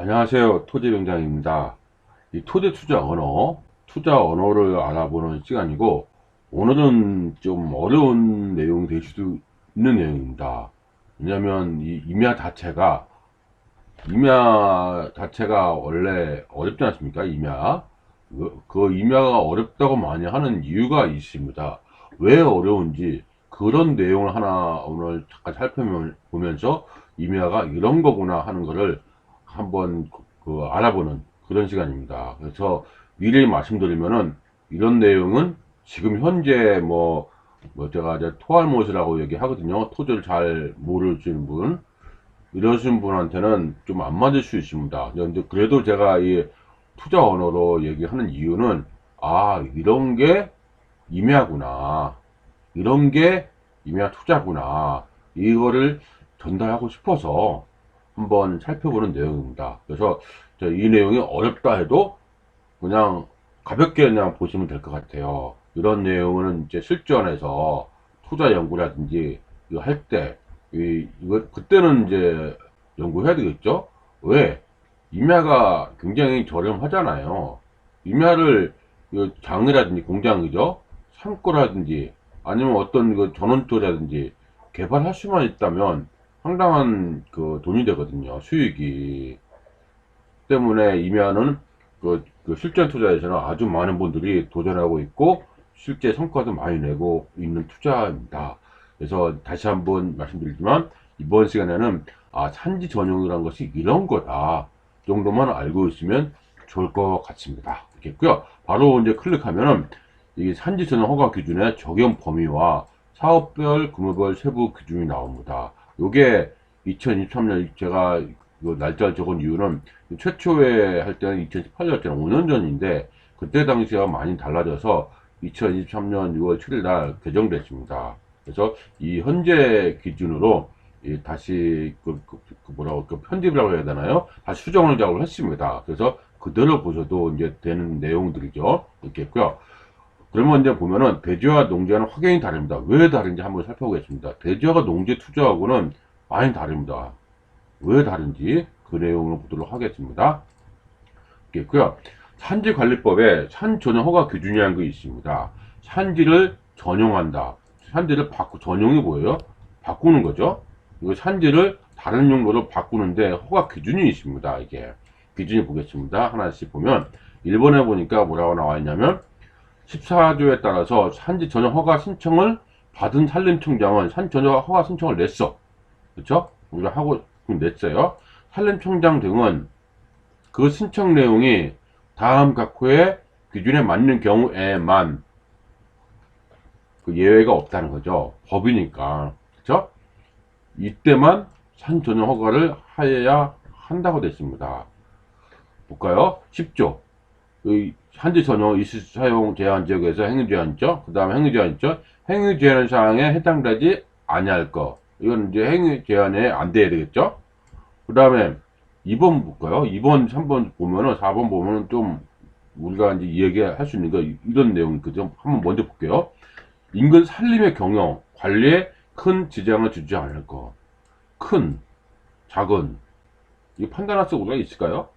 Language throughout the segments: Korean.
안녕하세요. 토지병장입니다. 이 토지 투자 언어를 알아보는 시간이고, 오늘은 좀 어려운 내용이 될 수도 있는 내용입니다. 왜냐면 임야 자체가 원래 어렵지 않습니까? 임야. 그 임야가 어렵다고 많이 하는 이유가 있습니다. 왜 어려운지 그런 내용을 하나 오늘 잠깐 살펴보면서 임야가 이런 거구나 하는 거를 한번 알아보는 그런 시간입니다. 그래서 미리 말씀드리면은 이런 내용은 지금 현재 제가 이제 토알못이라고 얘기하거든요. 토지를 잘 모르시는 분, 이러신 분한테는 좀 안 맞을 수 있습니다. 근데 그래도 제가 이 투자 언어로 얘기하는 이유는, 이런 게 임야구나, 이런 게 임야 투자구나, 이거를 전달하고 싶어서 한번 살펴보는 내용입니다. 그래서 이 내용이 어렵다 해도 그냥 가볍게 그냥 보시면 될 것 같아요. 이런 내용은 이제 실전에서 투자 연구라든지 이거 할 때, 이거 그때는 이제 연구해야 되겠죠? 왜? 임야가 굉장히 저렴하잖아요. 임야를 장이라든지 공장이죠? 창고라든지 아니면 어떤 전원토라든지 개발할 수만 있다면 상당한 돈이 되거든요. 수익이. 때문에 임야는 실전 투자에서는 아주 많은 분들이 도전하고 있고 실제 성과도 많이 내고 있는 투자입니다. 그래서 다시 한번 말씀드리지만 이번 시간에는 산지 전용이라는 것이 이런 거다 정도만 알고 있으면 좋을 것 같습니다. 알겠고요. 바로 이제 클릭하면은 이 산지 전용 허가 기준의 적용 범위와 사업별, 규모별 세부 기준이 나옵니다. 요게 2023년 제가 날짜를 적은 이유는 최초에 할 때는 2018년이었잖아요. 5년 전인데 그때 당시와 많이 달라져서 2023년 6월 7일 날 개정됐습니다. 그래서 이 현재 기준으로 다시 편집이라고 해야 되나요? 다시 수정을 작업을 했습니다. 그래서 그대로 보셔도 이제 되는 내용들이죠. 있겠고요. 그러면 이제 보면은 대지와 농지와는 확연히 다릅니다. 왜 다른지 한번 살펴보겠습니다. 대지와 농지 투자하고는 많이 다릅니다. 왜 다른지 그 내용을 보도록 하겠습니다. 있겠고요. 산지관리법에 산 전용 허가 기준이라는 게 있습니다. 산지를 전용한다. 전용이 뭐예요? 바꾸는 거죠. 이거 산지를 다른 용도로 바꾸는데 허가 기준이 있습니다. 이게 기준이 보겠습니다. 하나씩 보면 1번에 보니까 뭐라고 나와 있냐면 14조에 따라서 산지 전용 허가 신청을 받은 산림청장은 산 전용 허가 신청을 냈어. 그렇죠? 우리가 하고 냈어요. 산림청장 등은 그 신청 내용이 다음 각호의 기준에 맞는 경우에만 그 예외가 없다는 거죠. 법이니까. 그렇죠? 이때만 산 전용 허가를 하여야 한다고 됐습니다. 볼까요? 10조. 산지 전용 이수 사용 제한 지역에서 행위 제한 있죠? 그 다음에 행위 제한 있죠? 행위 제한 사항에 해당되지 아니할 거. 이건 이제 행위 제한에 안 돼야 되겠죠? 그 다음에 2번 볼까요? 2번, 3번 보면은, 4번 보면은 좀, 우리가 이제 이야기할 수 있는 거, 이런 내용이거든요. 한번 먼저 볼게요. 인근 산림의 경영, 관리에 큰 지장을 주지 않을 거. 큰, 작은. 이 판단할 수 우리가 있을까요?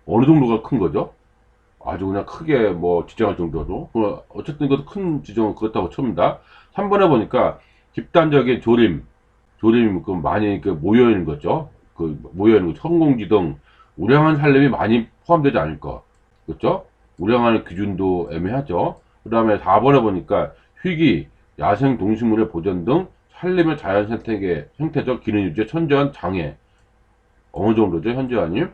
어느 정도가 큰 거죠? 아주 그냥 크게 지장할 정도로. 어쨌든 이것도 큰 지장은 그렇다고 칩니다. 3번에 보니까 집단적인 조림, 많이 모여있는 거죠. 모여있는 거, 성공지 등 우량한 산림이 많이 포함되지 않을 것. 그렇죠? 우량한 기준도 애매하죠. 그 다음에 4번에 보니까 희귀, 야생 동식물의 보전 등 산림의 자연 생태적 기능 유지에 천저한 장애. 어느 정도죠? 현저하니?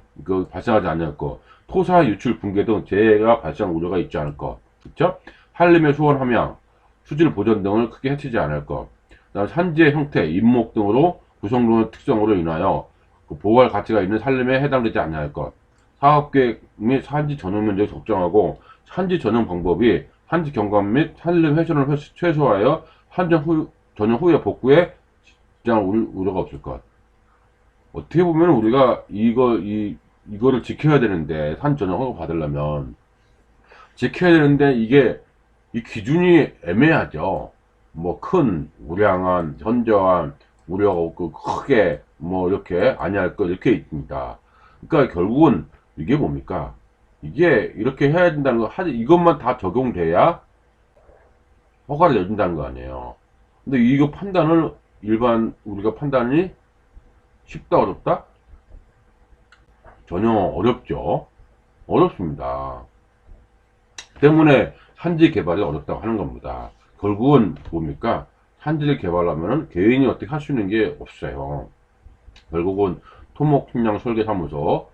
발생하지 않을 것. 토사 유출 붕괴 등 재해가 발생 우려가 있지 않을 것. 그렇죠? 산림의 수원 함양, 수질 보전 등을 크게 해치지 않을 것. 그다음 산지의 형태, 인목 등으로 구성되는 특성으로 인하여 보호할 가치가 있는 산림에 해당되지 않을 것. 사업계획 및 산지 전용 면적을 적정하고 산지 전용 방법이 산지 경관 및 산림 훼손을 최소화하여 전용 후에 복구에 지장 우려가 없을 것. 어떻게 보면 우리가 이거를 지켜야 되는데, 산 전용 허가 받으려면 지켜야 되는데 이 기준이 애매하죠. 큰, 우량한, 현저한, 우려가 없고 크게 이렇게 아니할 것 이렇게 있습니다. 그러니까 결국은 이게 뭡니까? 이게 이렇게 해야 된다는 거, 이것만 다 적용돼야 허가를 내준다는 거 아니에요. 근데 이거 판단을 일반 우리가 판단이 쉽다 어렵다? 전혀 어렵죠. 어렵습니다. 때문에 산지 개발이 어렵다고 하는 겁니다. 결국은 뭡니까? 산지를 개발하면 개인이 어떻게 할 수 있는 게 없어요. 결국은 토목, 측량, 설계사무소,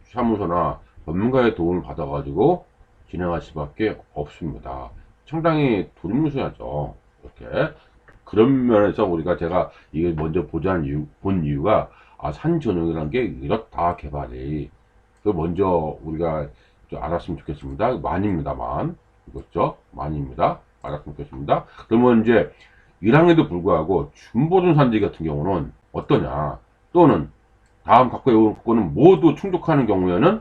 사무소나 전문가의 도움을 받아가지고 진행할 수밖에 없습니다. 상당히 두리뭉술하죠. 이렇게. 그런 면에서 제가 이게 먼저 본 이유가, 산 전용이라는 게 이렇다, 개발이. 그 먼저 우리가 좀 알았으면 좋겠습니다. 만입니다만. 이거죠? 만입니다. 알았으면 좋겠습니다. 그러면 이제 1학년에도 불구하고 준보존 산지 같은 경우는 어떠냐? 또는 다음 갖고 온 거는 모두 충족하는 경우에는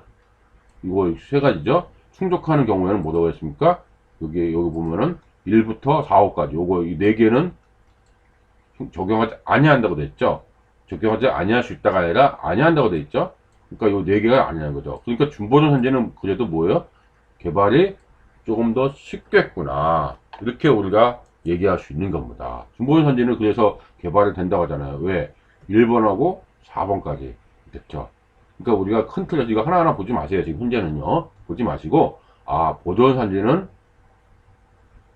이거 세 가지죠. 충족하는 경우에는 뭐라고 했습니까? 여기 보면은 1부터 4호까지 요거 이 네 개는 적용하지 아니한다고 돼 있죠. 적용하지 아니할 수 있다가 아니라 아니한다고 돼 있죠. 그러니까 요 네 개가 아니라는 거죠. 그러니까 준보존 산지는 그래도 뭐예요? 개발이 조금 더 쉽겠구나. 이렇게 우리가 얘기할 수 있는 겁니다. 준보존 산지는 그래서 개발이 된다고 하잖아요. 왜? 1번하고 4번까지. 됐죠. 그러니까 우리가 큰 틀에서 이거 하나하나 보지 마세요. 지금 현재는요. 보지 마시고, 보존 산지는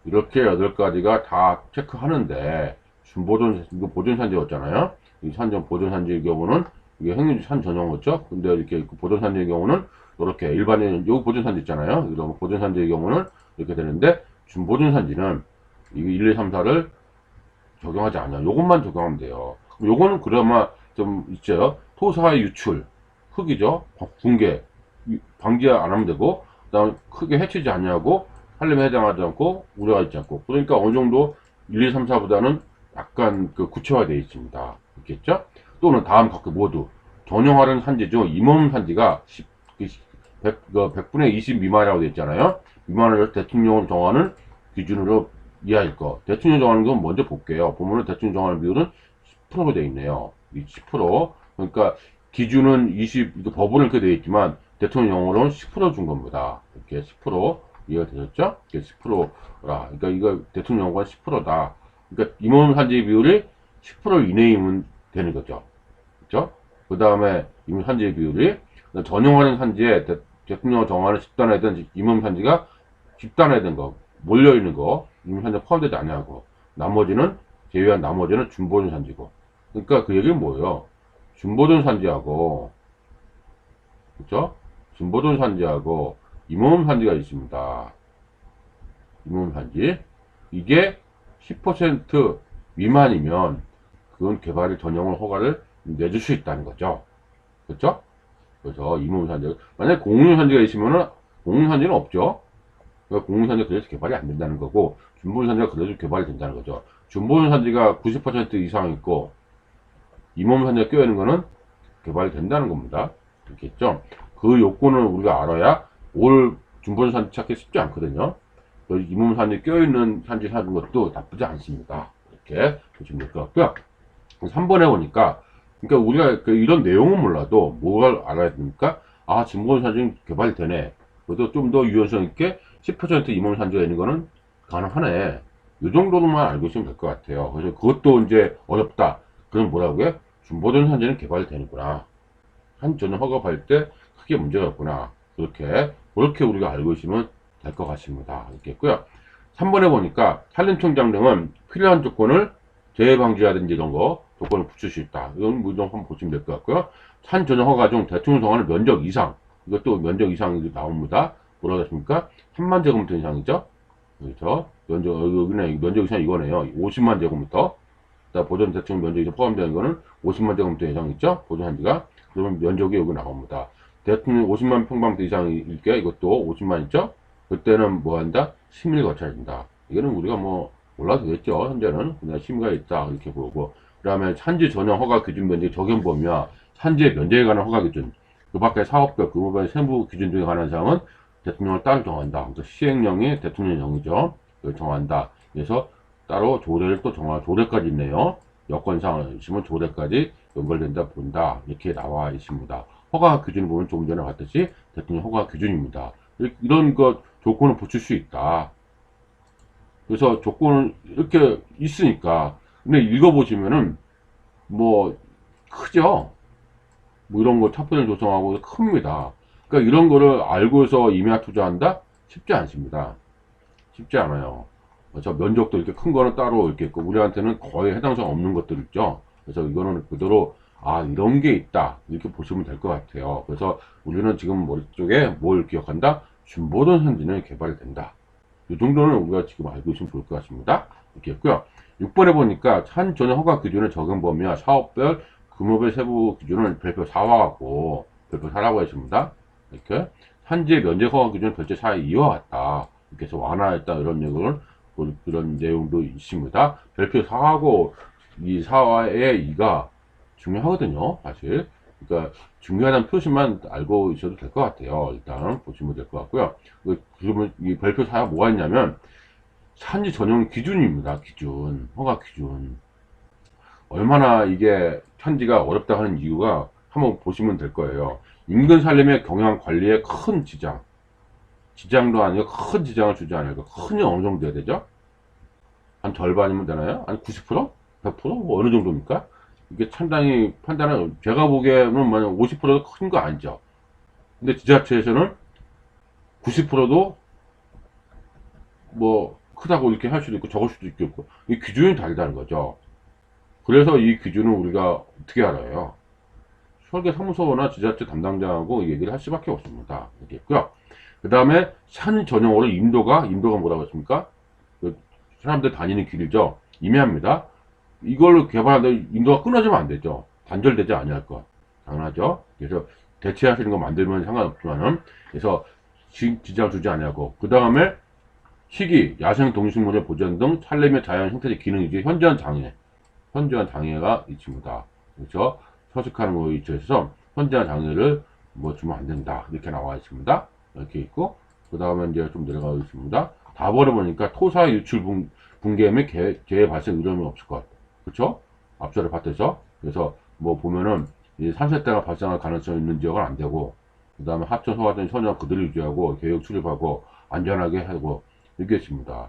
이렇게 8가지가 다 체크하는데, 준보존, 이거 보존 산지였잖아요. 이 보존 산지의 경우는, 이게 행정지 산 전용이었죠. 근데 이렇게 보존 산지의 경우는, 이렇게 일반인, 여기 보존 산지 있잖아요. 이런 보존 산지의 경우는 이렇게 되는데, 준보존 산지는, 이거 1, 2, 3, 4를 적용하지 않아요. 요것만 적용하면 돼요. 요거는 그나마 좀 있죠. 토사의 유출, 흙이죠. 붕괴, 방지 안 하면 되고, 그 다음에 크게 해치지 않냐고, 산림에 해당하지 않고, 우려가 있지 않고. 그러니까 어느 정도 1, 2, 3, 4보다는 약간 구체화되어 있습니다. 있겠죠? 또는 다음 각각 모두 전용화된 산지 중 임원 산지가 100분의 20 미만이라고 되어 있잖아요. 미만을 대통령으로 정하는 기준으로 이하일 거. 대통령 정하는 건 먼저 볼게요. 보면은 대통령 정하는 비율은 10%로 되어 있네요. 이 10%. 그러니까 기준은 20, 법원은 이렇게 되어 있지만 대통령으로는 10% 준 겁니다. 이렇게 10% 이해가 되셨죠? 이게 10%라. 그러니까 이거 대통령과 10%다. 그러니까 임원 산지 비율이 10% 이내이면 되는 거죠. 그렇죠? 그 다음에 임원 산지 비율이 전용하는 산지에 대통령 정하는 집단화된 임원 산지가 집단화된 거, 몰려 있는 거, 임원 산지 포함되지 않냐고. 나머지는 제외한 나머지는 준보존 산지고. 그러니까 그 얘기는 뭐예요? 준보존 산지하고, 그렇죠? 준보존 산지하고 임원 산지가 있습니다. 임원 산지. 이게 10% 미만이면 그건 개발의 전용을 허가를 내줄 수 있다는 거죠. 그렇죠? 그래서 임원산지, 만약에 공유산지가 있으면은 공유산지는 없죠. 그러니까 공유산지가 그래서 개발이 안 된다는 거고, 준보존산지가 그래도 개발이 된다는 거죠. 준보존산지가 90% 이상 있고 임원산지가 껴있는 거는 개발이 된다는 겁니다. 그렇겠죠? 그 요건을 우리가 알아야 올 준보존산지 찾기 쉽지 않거든요. 임원산지 껴있는 산지 사는 것도 나쁘지 않습니다. 이렇게 보시면 될 것 같고요. 3번에 보니까, 그러니까 우리가 이런 내용은 몰라도 뭘 알아야 됩니까? 준보존산지 개발이 되네. 그래도 좀 더 유연성 있게 10% 임원산지가 있는 거는 가능하네. 이 정도로만 알고 있으면 될 것 같아요. 그래서 그것도 이제 어렵다. 그럼 뭐라고요? 준보존산지는 개발이 되는구나. 한 전용 허가받을 때 크게 문제가 없구나. 그렇게 우리가 알고 있으면 될 것 같습니다. 있겠고요. 3번에 보니까 산림청장 등은 필요한 조건을 재해 방지라든지 이런 거 조건을 붙일 수 있다. 이건 뭐 좀 한번 보시면 될 것 같고요. 산 전용 허가 중 대통령 정하는 면적 이상, 이것도 면적 이상이 나옵니다. 뭐라고 했습니까? 3만 제곱미터 이상이죠. 그렇죠? 여기는 면적 이상 이거네요. 50만 제곱미터. 보존 대통령 면적 이상 포함되는 거는 50만 제곱미터 이상 있죠? 보존한지가. 그러면 면적이 여기 나옵니다. 대통령 50만 평방미터 이상일 게 이것도 50만 있죠? 그때는 뭐 한다? 심의를 거쳐야 된다. 이거는 우리가 뭐 몰라도 되겠죠. 현재는 그냥 심의가 있다 이렇게 보고, 그 다음에 산지 전용 허가 기준 면적 적용 범위와 산지의 면적에 관한 허가 기준, 그 밖에 사업별 그 세부 기준 등에 관한 사항은 대통령을 따로 정한다. 그래서 시행령이 대통령령이죠. 그걸 정한다. 그래서 따로 조례를 또 조례까지 있네요. 여건상 있으면 조례까지 연결된다 본다. 이렇게 나와 있습니다. 허가 기준을 보면 조금 전에 봤듯이 대통령 허가 기준입니다. 이런 것 조건을 붙일 수 있다. 그래서 조건을 이렇게 있으니까, 근데 읽어보시면은 뭐 크죠. 뭐 이런 거 첩보를 조성하고 큽니다. 그러니까 이런 거를 알고서 임야 투자한다? 쉽지 않습니다. 쉽지 않아요. 저 면적도 이렇게 큰 거는 따로 이렇게 있고, 우리한테는 거의 해당성 없는 것들 있죠. 그래서 이거는 그대로, 아, 이런 게 있다. 이렇게 보시면 될 것 같아요. 그래서 우리는 지금 머릿속에 뭘 기억한다? 준보던 선진은 개발이 된다. 이 정도는 우리가 지금 알고 있으면 좋을 것 같습니다. 이렇게 했고요. 6번에 보니까 한 전용 허가 기준을 적용 범위와 사업별, 규모별 세부 기준을 별표 4하고 별표 4라고 했습니다. 이렇게 산지의 면적 허가 기준을 별표 4에 이와 같다. 이렇게 해서 완화했다. 이런 내용을 그런 내용도 있습니다. 별표 4하고 이 4의 2가 중요하거든요. 사실. 그러니까 중요하다는 표시만 알고 있어도 될 것 같아요. 일단 보시면 될 것 같고요. 그러면 이 별표 4가 뭐가 있냐면 산지 전용 기준입니다. 기준. 허가 기준. 얼마나 이게 편지가 어렵다 하는 이유가 한번 보시면 될 거예요. 인근 살림의 경영 관리에 큰 지장도 아니고 큰 지장을 주지 않을까. 큰이 어느 정도 돼야 되죠? 한 절반이면 되나요? 한 90%? 100%? 뭐 어느 정도입니까? 이게 상당히 판단은, 제가 보기에는 만약 50%도 큰 거 아니죠. 근데 지자체에서는 90%도 뭐 크다고 이렇게 할 수도 있고 적을 수도 있고, 이 기준이 다르다는 거죠. 그래서 이 기준은 우리가 어떻게 알아요? 설계사무소나 지자체 담당자하고 얘기를 할 수밖에 없습니다. 이렇게 있고요. 그 다음에 산 전용으로 임도가 뭐라고 했습니까? 그 사람들 다니는 길이죠. 임야입니다. 이걸 개발하는데 인도가 끊어지면 안 되죠. 단절되지 아니할 것. 당연하죠. 그래서 대체하시는 거 만들면 상관없지만은, 그래서 지장을 주지 아니하고, 그 다음에 시기, 야생 동식물의 보전 등 살림의 자연 생태적 기능 유지 현저한 장애가 있습니다. 그렇죠? 서식하는 거에 있어서 현저한 장애를 뭐 주면 안 된다. 이렇게 나와 있습니다. 이렇게 있고, 그 다음에 이제 좀 내려가고 있습니다. 답을 보니까 토사 유출 붕괴 및 재해 발생 위험이 없을 것. 그렇죠? 앞서를 밭에서. 그래서 뭐 보면은 이 산세대가 발생할 가능성이 있는 지역은 안 되고, 그 다음에 하천 소화전 선역 그대로 유지하고 계획 수립하고 안전하게 하고 이게 있습니다.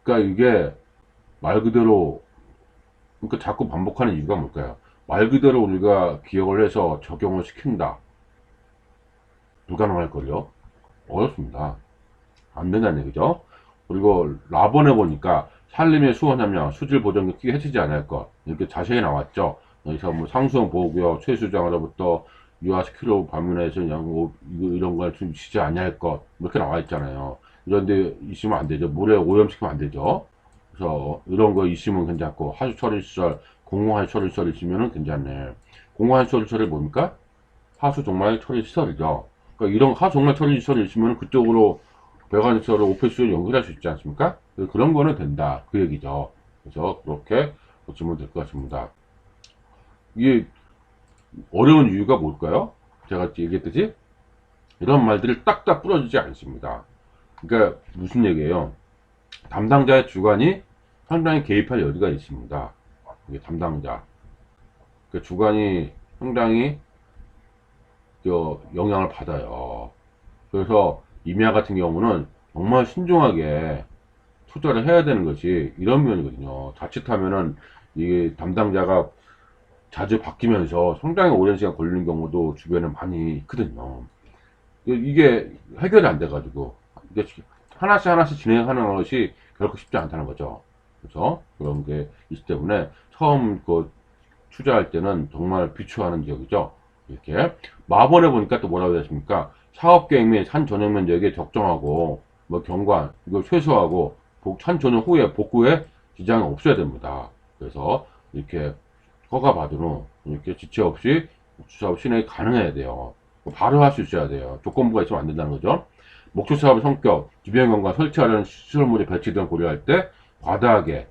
그러니까 이게 말 그대로, 그러니까 자꾸 반복하는 이유가 뭘까요? 말 그대로 우리가 기억을 해서 적용을 시킨다. 불가능할 걸요? 어렵습니다. 안 된다는 얘기죠. 그리고 라본에 보니까 산림의 수원 함량, 수질 보존 크게 해치지 않을 것, 이렇게 자세히 나왔죠. 그래서 뭐 상수원 보호구역, 최수장으로부터 유아시키로 방문해서 양호 이런 걸 좀 지지 아니할 것, 이렇게 나와 있잖아요. 이런데 있으면 안 되죠. 물에 오염시키면 안 되죠. 그래서 이런 거 있으면 괜찮고, 하수 처리 시설, 공공하수 처리 시설 있으면 괜찮네. 공공하수 처리 시설이 뭡니까? 하수 종말 처리 시설이죠. 그러니까 이런 하수 종말 처리 시설이 있으면 그쪽으로 배관 시설을 오페스에 연결할 수 있지 않습니까? 그런 거는 된다. 그 얘기죠. 그래서 그렇게 보시면 될 것 같습니다. 이게 어려운 이유가 뭘까요? 제가 얘기했듯이 이런 말들을 딱딱 부러지지 않습니다. 그러니까 무슨 얘기예요? 담당자의 주관이 상당히 개입할 여지가 있습니다. 이게 담당자. 그 주관이 상당히 영향을 받아요. 그래서 임야 같은 경우는 정말 신중하게 투자를 해야 되는 것이 이런 면이거든요. 자칫하면은 이게 담당자가 자주 바뀌면서 상당히 오랜 시간 걸리는 경우도 주변에 많이 있거든요. 이게 해결이 안 돼가지고 이게 하나씩 진행하는 것이 결코 쉽지 않다는 거죠. 그래서 그런 게 있기 때문에 처음 투자할 때는 정말 비추하는 지역이죠. 이렇게 마번에 보니까 또 뭐라고 했습니까? 사업계획 및 산 전용 면적에 적정하고 뭐 경관 이걸 최소화하고 산 전용 후에 복구에 지장이 없어야 됩니다. 그래서 이렇게 허가 받은 후 이렇게 지체 없이 사업 실행이 가능해야 돼요. 바로 할 수 있어야 돼요. 조건부가 있으면 안 된다는 거죠. 목표 사업의 성격, 주변 경관 설치하려는 시설물의 배치 등 고려할 때 과다하게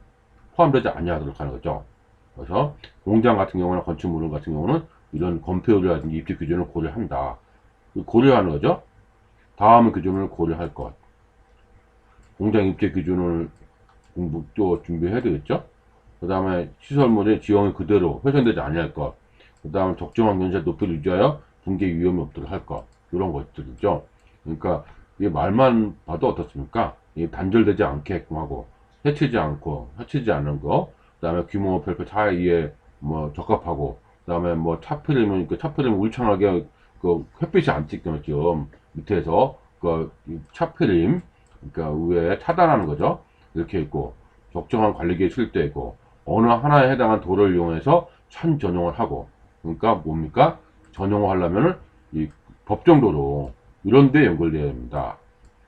포함되지 아니하도록 하는 거죠. 그래서 공장 같은 경우나 건축물 같은 경우는 이런 건폐율이라든지 입지 기준을 고려한다. 고려하는 거죠. 다음 기준을 고려할 것. 공장 입지 기준을 또 준비해야 되겠죠. 그 다음에 시설물의 지형이 그대로 훼손되지 아니할 것. 그 다음에 적정한 견세 높이를 유지하여 붕괴 위험이 없도록 할 것, 이런 것들이죠. 그러니까 이 말만 봐도 어떻습니까? 이 단절되지 않게끔 하고 해치지 않는 거, 그다음에 규모 별표 사이에 뭐 적합하고, 그다음에 뭐 차필이면 그 차필이면 울창하게 그 햇빛이 안 찍게끔 밑에서 그 차필임, 그러니까 위에 차단하는 거죠. 이렇게 있고, 적정한 관리기에 실대있고, 어느 하나에 해당한 도로를 이용해서 선 전용을 하고, 그러니까 뭡니까? 전용을 하려면은 이 법정도로 이런 데 연결되어야 됩니다.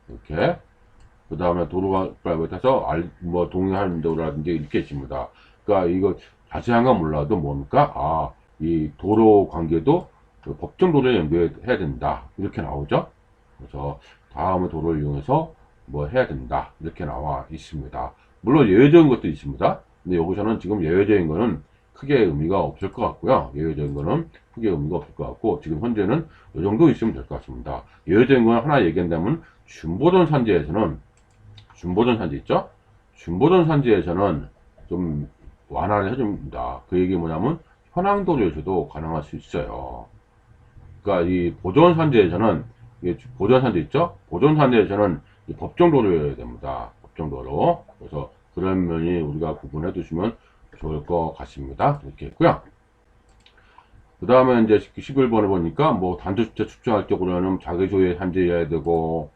이렇게. 그 다음에 도로가 해서 뭐 동의하는 도로라든지 이렇게 있습니다. 그러니까 이거 자세한 건 몰라도 뭡니까? 아, 이 도로 관계도 그 법정도로에 연결해야 된다. 이렇게 나오죠. 그래서 다음에 도로를 이용해서 뭐 해야 된다. 이렇게 나와 있습니다. 물론 예외적인 것도 있습니다. 근데 여기서는 지금 예외적인 거는 크게 의미가 없을 것 같고요. 예외적인 거는 크게 의미가 없을 것 같고, 지금 현재는 이 정도 있으면 될 것 같습니다. 예외적인 건 하나 얘기한다면, 준보전 산지 있죠? 준보전 산지에서는 좀 완화를 해줍니다. 그 얘기 뭐냐면, 현황도로에서도 가능할 수 있어요. 그러니까 이 보전 산지에서는, 보전 산지 있죠? 보전 산지에서는 법정도로여야 됩니다. 법정도로. 그래서 그런 면이 우리가 구분해 두시면 좋을 것 같습니다. 이렇게 있고요. 그 다음에 이제 11번에 보니까 뭐 단독주택 출자할 경우는 자기 소유의 산지여야 되고,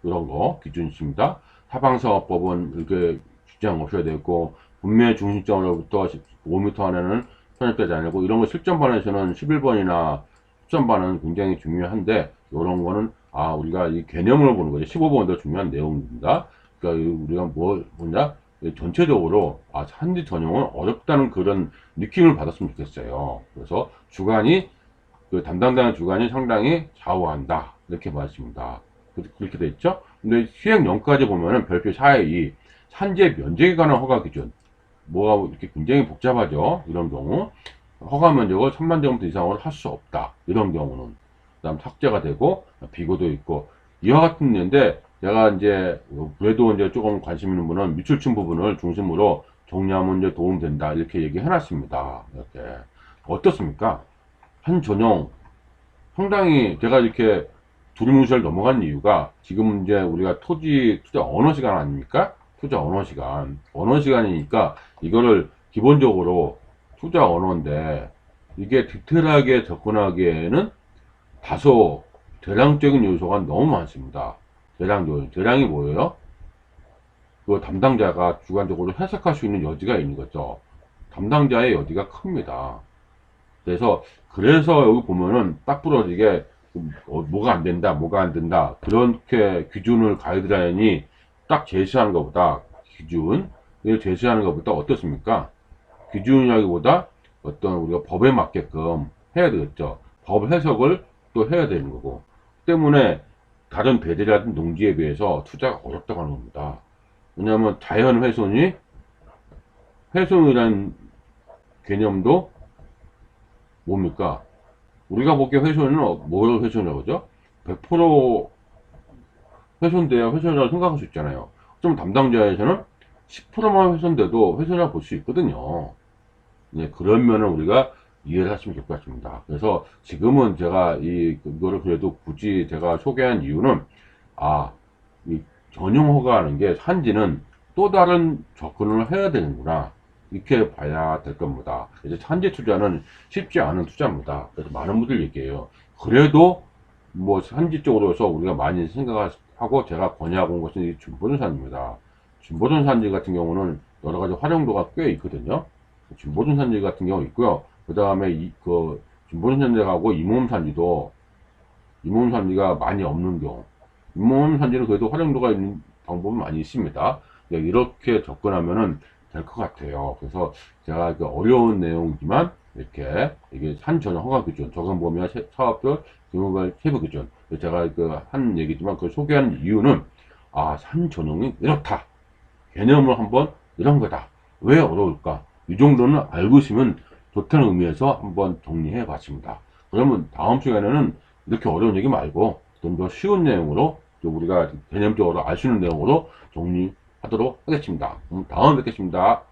이런 거 기준이 있습니다. 사방사업법은 이렇게 주장 없어야 되고, 분묘의 중심점으로부터 5m 안에는 편입되지 않고, 이런 거 실전반에서는 11번이나 실전반은 굉장히 중요한데, 이런 거는 우리가 이 개념을 보는 거죠. 15번도 중요한 내용입니다. 그러니까 우리가 뭐냐, 전체적으로 산지 전용은 어렵다는 그런 느낌을 받았으면 좋겠어요. 그래서 주관이, 그 담당자의 주관이 상당히 좌우한다, 이렇게 말했습니다. 그렇게 돼 있죠. 근데 시행령까지 보면은 별표 4에 산지의 면적에 관한 허가 기준, 뭐가 이렇게 굉장히 복잡하죠. 이런 경우 허가 면적을 1000만 제곱미터 이상으로 할 수 없다, 이런 경우는. 그다음 삭제가 되고 비고도 있고, 이와 같은 건데, 제가 이제 그래도 이제 조금 관심 있는 분은 미출층 부분을 중심으로 정리하면 이제 도움된다, 이렇게 얘기해놨습니다. 이렇게 어떻습니까? 한 전용 상당히, 제가 이렇게 두루뭉실 넘어간 이유가, 지금 이제 우리가 투자 언어 시간 아닙니까? 투자 언어 시간이니까 이거를 기본적으로 투자 언어인데, 이게 디테일하게 접근하기에는 다소 대량적인 요소가 너무 많습니다. 대량이 뭐예요? 그 담당자가 주관적으로 해석할 수 있는 여지가 있는 거죠. 담당자의 여지가 큽니다. 그래서 여기 보면은 딱 부러지게 뭐가 안 된다, 뭐가 안 된다, 그렇게 기준을 가이드라인이 딱 제시하는 것보다, 제시하는 것보다 어떻습니까? 기준이라기보다 어떤 우리가 법에 맞게끔 해야 되겠죠. 법 해석을 또 해야 되는 거고, 때문에 다른 배대라든 농지에 비해서 투자가 어렵다고 하는 겁니다. 왜냐하면 자연 훼손이라는 개념도 뭡니까? 우리가 보기에 훼손은 뭘 훼손이라고 하죠? 100% 훼손돼야 훼손이라고 생각할 수 있잖아요. 좀 담당자에서는 10%만 훼손돼도 훼손이라고 볼 수 있거든요. 네, 그런 면을 우리가 이해를 하시면 될 것 같습니다. 그래서 지금은 제가 이거를 그래도 굳이 제가 소개한 이유는, 이 전용 허가하는 게 산지는 또 다른 접근을 해야 되는구나, 이렇게 봐야 될 겁니다. 이제 산지 투자는 쉽지 않은 투자입니다. 그래서 많은 분들 얘기해요. 그래도 뭐 산지 쪽으로서 우리가 많이 생각하고 제가 권유하고 온 것은 이 준보전 산지입니다. 준보전 산지 같은 경우는 여러 가지 활용도가 꽤 있거든요. 준보전 산지 같은 경우 있고요. 그 다음에 준보전 산지하고 잇몸 산지가 많이 없는 경우, 잇몸 산지는 그래도 활용도가 있는 방법은 많이 있습니다. 이렇게 접근하면은 될 것 같아요. 그래서 제가 어려운 내용이지만 이렇게 이게 산 전용 허가 기준, 적용 범위와 사업별 규모별 세부 기준, 제가 한 얘기지만 그걸 소개한 이유는, 산 전용이 이렇다, 개념을 한번 이런 거다, 왜 어려울까, 이 정도는 알고 있으면 좋다는 의미에서 한번 정리해 봤습니다. 그러면 다음 시간에는 이렇게 어려운 얘기 말고 좀 더 쉬운 내용으로, 좀 우리가 개념적으로 알 수 있는 내용으로 정리하도록 하겠습니다. 다음에 뵙겠습니다.